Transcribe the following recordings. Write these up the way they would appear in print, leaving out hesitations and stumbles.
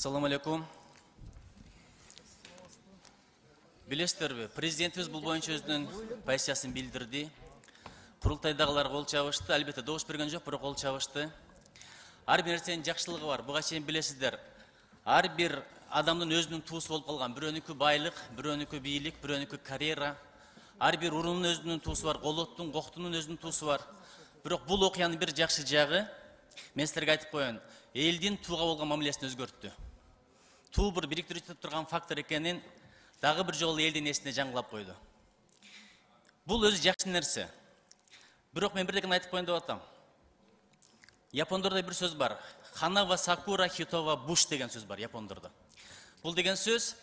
Assalamu alaikum. Билестерби, президентimiz бұл бойынша өзінің позициясын білдірді. Құрылтайдағылар қол чабышты, әлбетте дауыс берген жоқ, бірақ қол чабышты. Әрбір нәрсенің жақсылығы бар. Бұға шейін білесіздер. Әрбір адамның өзінің туысы болып қалған. Біреуінікі байлық, біреуінікі бийлік, біреуінікі карьера. Әрбір ұрынның өзінің туысы бар, қолоттың, qoқтының өзінің туысы бар. Бірақ бұл оқияның бір жақсы жағы, мен сіздерге айтып қояйын, елдің туға болған мамилесін өзгертті. Ту бір біріктіріп тұрған фактор екенін дағы бір жолы елдің есіне жаңғылап қойды. Бұл өзі жақсы нәрсе. Бірақ мен бірдеген айтып қойын деп атам. Япондарда бір сөз бар. Ханава сакура хитова буш деген сөз бар япондарда. Бұл деген сөз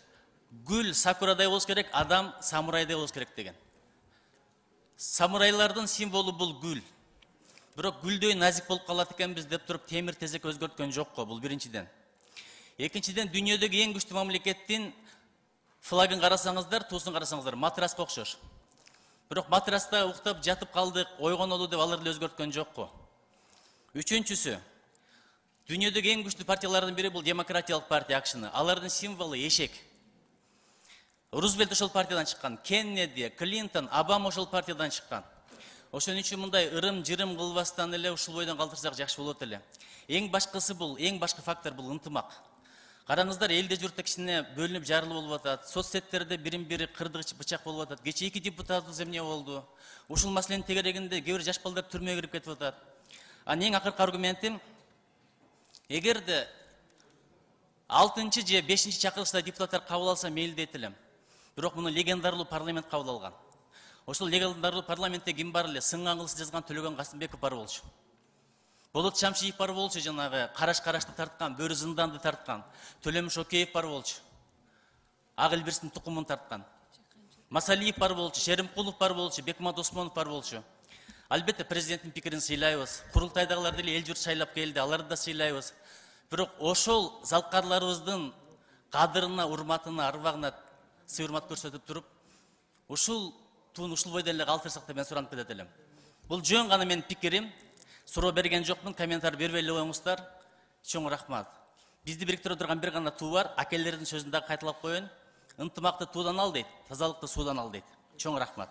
гүл сакурадай болуш керек, адам самурайдай болуш керек деген. Самурайлардың символы бұл гүл. Бірақ гүлдөй назик болып қалады екенбіз деп тұрып темір тезек өзгерткен жоқ қой, бұл біріншіден. Екіншіден, дүниедегі ең күшті мемлекеттің флагын қарасаңыздар, туысын қарасаңыздар, матрасқа ұқсас. Бірақ матраста ұйықтап жатып қалдық, ойған олу деп аларды өзгерткен жоқ қой. Үшіншісі, дүниедегі ең күшті партиялардың бірі бұл демократиялық партия ақшыны. Алардың символы ешек. Рузвельт ошол партиядан шыққан, Кеннеди, Клинтон, Обама ошол партиядан шыққан. Ошон үчүн мындай ырым-жырым кылбастан эле ушул бойдон калтырсак жакшы болот эле. Эң башкысы бул, эң башкы фактор бул ынтымак. Караңыздар, элде журтта кичине бөлүнүп жарылып болуп атат. Соцсеттерде бирин-бири кырдык бычак болуп атат. Кечээ 2 депутатыбыз эмне болду? Ушул маселенин тегерегинде кээ бир жаш балдар түрмөгө кирип кетип атат. Эң акыркы аргументим, эгерде 6-чы же 5-чи чакырылышта депутаттар кабыл алса мейли дейт элем. Бирок муну легендарлуу парламент кабыл алган. Ошол легендарлуу парламентте ким бар эле? Сыңган кылысы жазган Төлөгөн Касымбеков бар болчу. Болот Шамшиев бар болчу, жанагы караш-карашты тарткан, бөрү зынданды тарткан. Төлөмүш Океев бар болчу. Ак Элбирстин тукумун тарткан. Масалиев бар болчу, Шеримкулов бар болчу, Бекмамат Осмонов бар болчу. Албетте президенттин пикирин сыйлайбыз. Курултайдагылар деле эл журт шайлап келди, аларды да сыйлайбыз. Бирок ошол залкарларыбыздын кадырына, урматына, арбагына сый-урмат көрсөтүп туруп, ушул туун ушул бойдон эле калтырсак деп мен суранып кетет элем. Бул жөн гана менин пикирим. Суроо берген жокмун, комментарий бербей эле коюңуздар. Чоң рахмат. Бизди бириктирип турган бир гана туу бар. Акелердин сөзүн да кайталап коеюн. Ынтымакты туудан ал дейт, тазалыкты суудан ал дейт. Чоң рахмат.